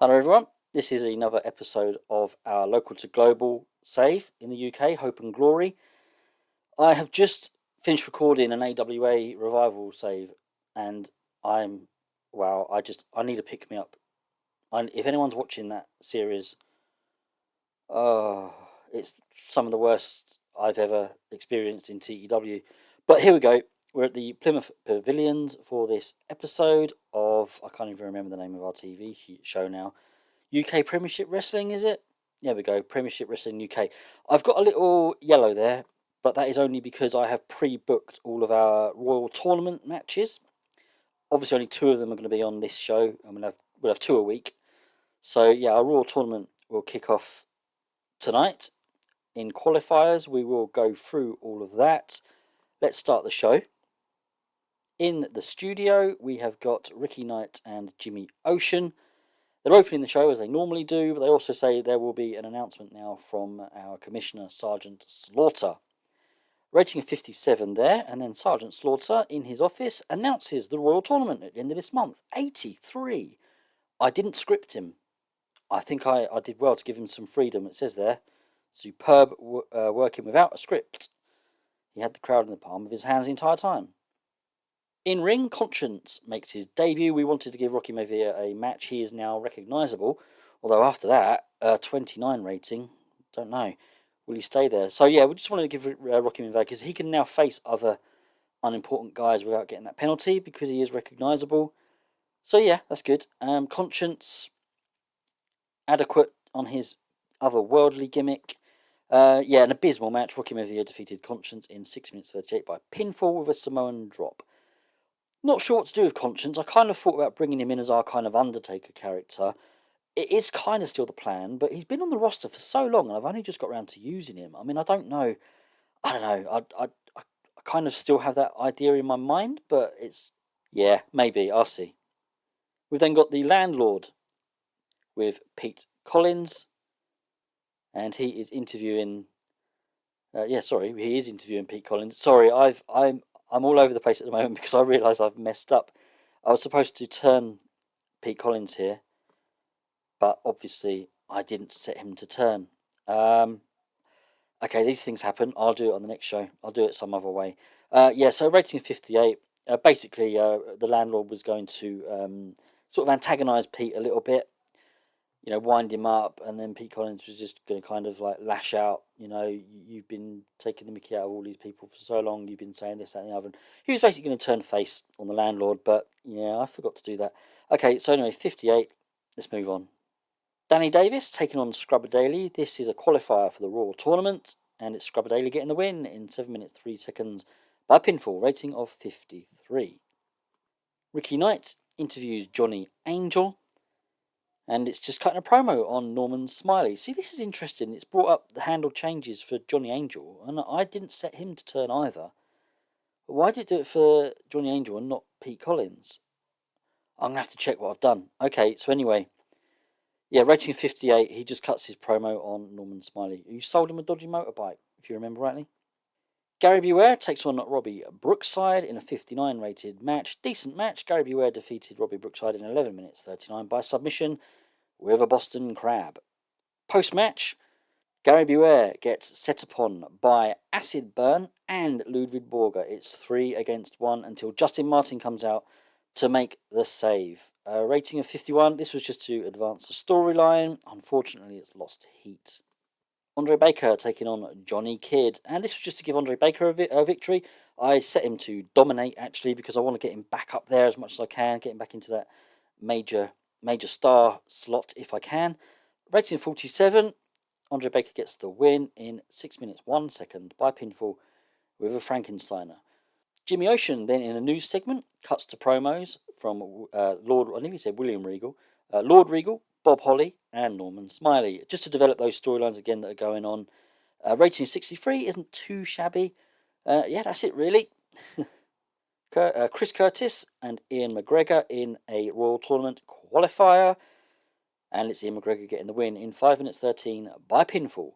Hello everyone, this is another episode of our local to global save in the UK, Hope and Glory. I have just finished recording an AWA revival save and I'm, I need to pick me up. If anyone's watching that series, it's some of the worst I've ever experienced in TEW. But here we go, we're at the Plymouth Pavilions for this episode of, I can't even remember the name of our TV show now. UK Premiership Wrestling, is it? There we go, Premiership Wrestling UK. I've got a little yellow there, but that is only because I have pre-booked all of our Royal Tournament matches. Obviously, only 2 of them are going to be on this show, and we'll have 2 a week. So yeah, our Royal Tournament will kick off tonight. In qualifiers, we will go through all of that. Let's start the show. In the studio, we have got Ricky Knight and Jimmy Ocean. They're opening the show as they normally do, but they also say there will be an announcement now from our Commissioner, Sergeant Slaughter. Rating of 57 there, and then Sergeant Slaughter in his office announces the Royal Tournament at the end of this month. 83. I didn't script him. I think I did well to give him some freedom. It says there, superb working without a script. He had the crowd in the palm of his hands the entire time. In ring, Conscience makes his debut. We wanted to give Rocky Maivia a match. He is now recognisable, although after that, 29 rating, don't know. Will he stay there? So yeah, we just wanted to give Rocky Maivia, because he can now face other unimportant guys without getting that penalty, because he is recognisable. So yeah, that's good. Conscience, adequate on his otherworldly gimmick. Yeah, an abysmal match. Rocky Maivia defeated Conscience in 6 minutes 38 by pinfall with a Samoan drop. Not sure what to do with Conscience. I kind of thought about bringing him in as our kind of Undertaker character. It is kind of still the plan, but he's been on the roster for so long, and I've only just got around to using him. I mean, I don't know. I kind of still have that idea in my mind, but it's, yeah, maybe. I'll see. We've then got the Landlord with Pete Collins, and he is interviewing. He is interviewing Pete Collins. Sorry, I'm all over the place at the moment because I realise I've messed up. I was supposed to turn Pete Collins here, but obviously I didn't set him to turn. Okay, these things happen. I'll do it on the next show. I'll do it some other way. So rating of 58. Basically, the Landlord was going to sort of antagonise Pete a little bit, wind him up, and then Pete Collins was just going to kind of like lash out. You've been taking the mickey out of all these people for so long. You've been saying this, that, and the other. And he was basically going to turn face on the Landlord, but yeah, I forgot to do that. Okay, so anyway, 58. Let's move on. Danny Davis taking on Scrubber Daly. This is a qualifier for the Royal Tournament, and it's Scrubber Daly getting the win in 7 minutes 3 seconds by pinfall, rating of 53. Ricky Knight interviews Johnny Angel, and it's just cutting a promo on Norman Smiley. See, this is interesting. It's brought up the handle changes for Johnny Angel, and I didn't set him to turn either. But why did it do it for Johnny Angel and not Pete Collins? I'm going to have to check what I've done. Okay, so anyway, yeah, rating 58. He just cuts his promo on Norman Smiley. You sold him a dodgy motorbike, if you remember rightly. Gary Beware takes on Robbie Brookside in a 59 rated match. Decent match. Gary Beware defeated Robbie Brookside in 11 minutes 39 by submission with a Boston Crab. Post-match, Gary Beware gets set upon by Acid Burn and Ludwig Borger. It's 3 against 1 until Justin Martin comes out to make the save. Rating of 51. This was just to advance the storyline. Unfortunately, it's lost heat. Andre Baker taking on Johnny Kidd, and this was just to give Andre Baker a victory. I set him to dominate, actually, because I want to get him back up there as much as I can, get him back into that major star slot if I can. Rating of 47. Andre Baker gets the win in 6 minutes 1 second by pinfall with a Frankensteiner. Jimmy Ocean then, in a news segment, cuts to promos from William Regal, Lord Regal, Bob Holly, and Norman Smiley, just to develop those storylines again that are going on. Rating of 63 isn't too shabby. That's it really. Chris Curtis and Ian McGregor in a Royal Tournament qualifier, and it's Ian McGregor getting the win in 5 minutes 13 by pinfall.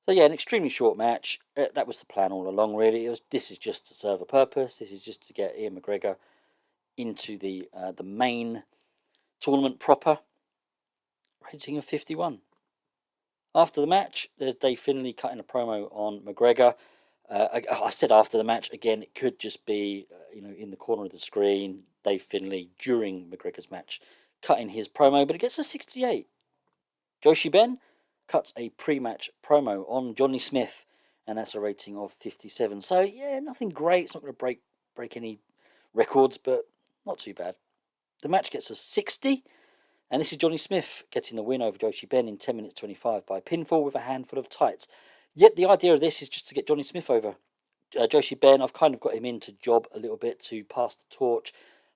So yeah, an extremely short match. That was the plan all along, really. This is just to serve a purpose. This is just to get Ian McGregor into the main tournament proper. rating of 51. After the match, there's Dave Finlay cutting a promo on McGregor. I said after the match, again, it could just be, in the corner of the screen, Dave Finlay during McGregor's match cutting his promo, but it gets a 68. Joshi Ben cuts a pre-match promo on Johnny Smith, and that's a rating of 57. So, yeah, nothing great. It's not going to break any records, but not too bad. The match gets a 60, and this is Johnny Smith getting the win over Joshi Ben in 10 minutes 25 by pinfall with a handful of tights. Yet the idea of this is just to get Johnny Smith over. Joshi Ben, I've kind of got him in to job a little bit to pass the torch.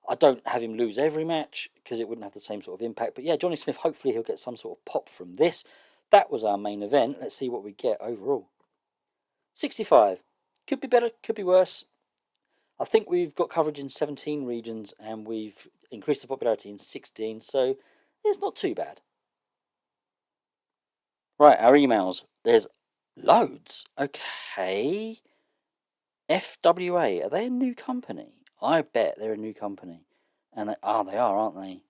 I don't have him lose every match because it wouldn't have the same sort of impact. But yeah, Johnny Smith, hopefully he'll get some sort of pop from this. That was our main event. Let's see what we get overall. 65. Could be better, could be worse. I think we've got coverage in 17 regions and we've increased the popularity in 16, so it's not too bad. Right, our emails. There's loads. Okay. FWA, are they a new company? I bet they're a new company. And they are, aren't they?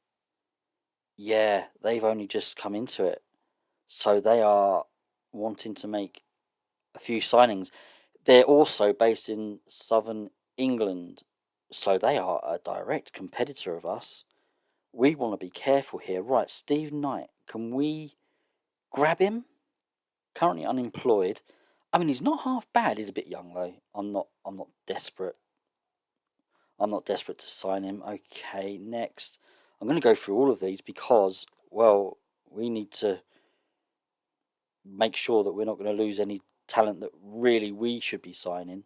Yeah, they've only just come into it. So they are wanting to make a few signings. They're also based in southern England. So they are a direct competitor of us. We want to be careful here. Right, Steve Knight, can we grab him? Currently unemployed. I mean, he's not half bad. He's a bit young though. I'm not desperate. I'm not desperate to sign him. Okay, next. I'm going to go through all of these because, well, we need to make sure that we're not going to lose any talent that really we should be signing.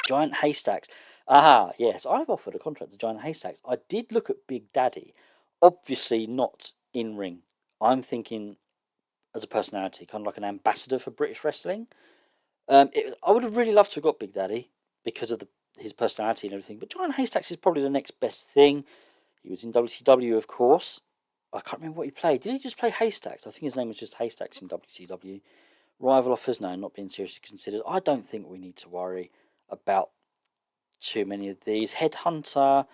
Giant Haystacks. Aha, yes, I've offered a contract to Giant Haystacks. I did look at Big Daddy. Obviously not in ring. I'm thinking as a personality, kind of like an ambassador for British wrestling. I would have really loved to have got Big Daddy because of his personality and everything. But Giant Haystacks is probably the next best thing. He was in WCW, of course. I can't remember what he played. Did he just play Haystacks? I think his name was just Haystacks in WCW. Rival offers, no, not being seriously considered. I don't think we need to worry about too many of these. Headhunter.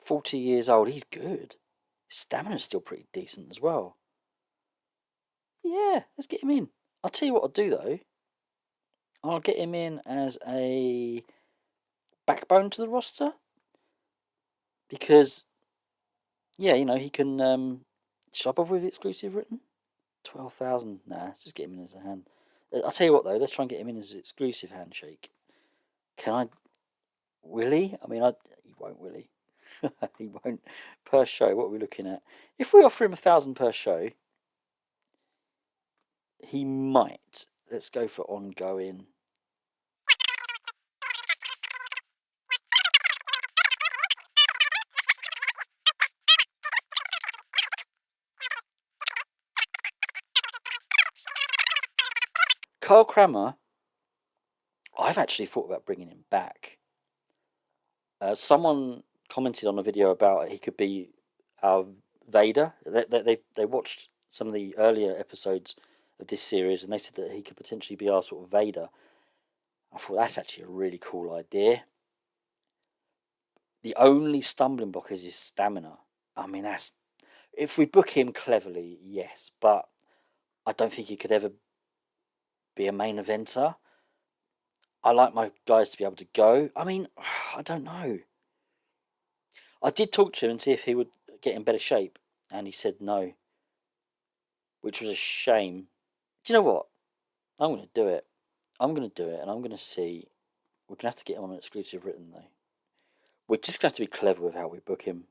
$40 old. He's good. His stamina's still pretty decent as well. Yeah, let's get him in. I'll tell you what I'll do though. I'll get him in as a backbone to the roster. Because, yeah, he can. Should I bother with exclusive written? 12,000. Nah, just get him in as a hand. I'll tell you what though. Let's try and get him in as an exclusive handshake. Can I? Will he? I mean, he won't. Will he? He won't. Per show, what are we looking at? If we offer him 1,000 per show, he might. Let's go for ongoing. Carl Crammer, I've actually thought about bringing him back. Someone commented on a video about he could be our Vader. They watched some of the earlier episodes of this series and they said that he could potentially be our sort of Vader. I thought that's actually a really cool idea. The only stumbling block is his stamina. I mean, if we book him cleverly, yes, but I don't think he could ever be a main eventer. I like my guys to be able to go. I mean, I don't know. I did talk to him and see if he would get in better shape, and he said no, which was a shame. Do you know what? I'm going to do it. I'm going to do it, and I'm going to see. We're going to have to get him on an exclusive written, though. We're just going to have to be clever with how we book him.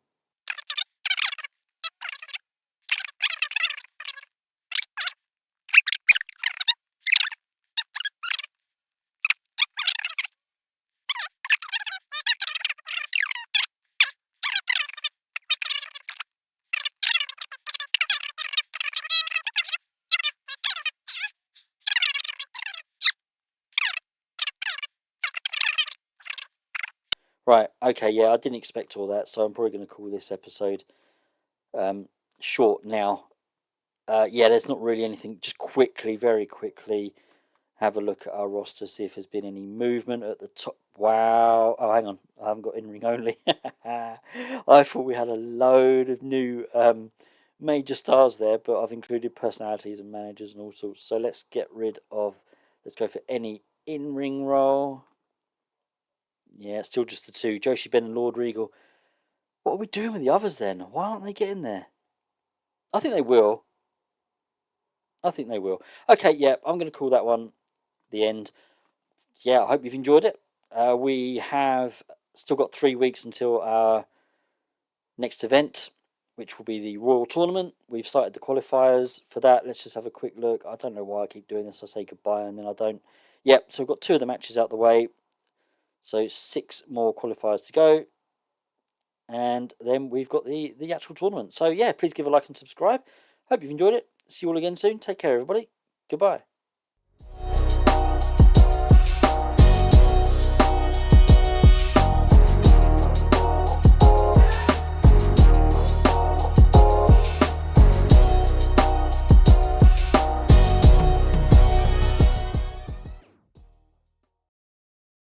Right, okay, yeah, I didn't expect all that, so I'm probably going to call this episode short now. Yeah, there's not really anything. Just quickly, very quickly, have a look at our roster, see if there's been any movement at the top. Wow. Oh, hang on. I haven't got in-ring only. I thought we had a load of new major stars there, but I've included personalities and managers and all sorts. So let's go for any in-ring role. Yeah, still just the two, Joshi Ben and Lord Regal. What are we doing with the others then? Why aren't they getting there? I think they will. Okay, yeah, I'm going to call that one the end. Yeah, I hope you've enjoyed it. We have still got 3 weeks until our next event, which will be the Royal Tournament. We've started the qualifiers for that. Let's just have a quick look. I don't know why I keep doing this. I say goodbye and then I don't. Yep, so we've got 2 of the matches out the way. So 6 more qualifiers to go. And then we've got the actual tournament. So yeah, please give a like and subscribe. Hope you've enjoyed it. See you all again soon. Take care, everybody. Goodbye.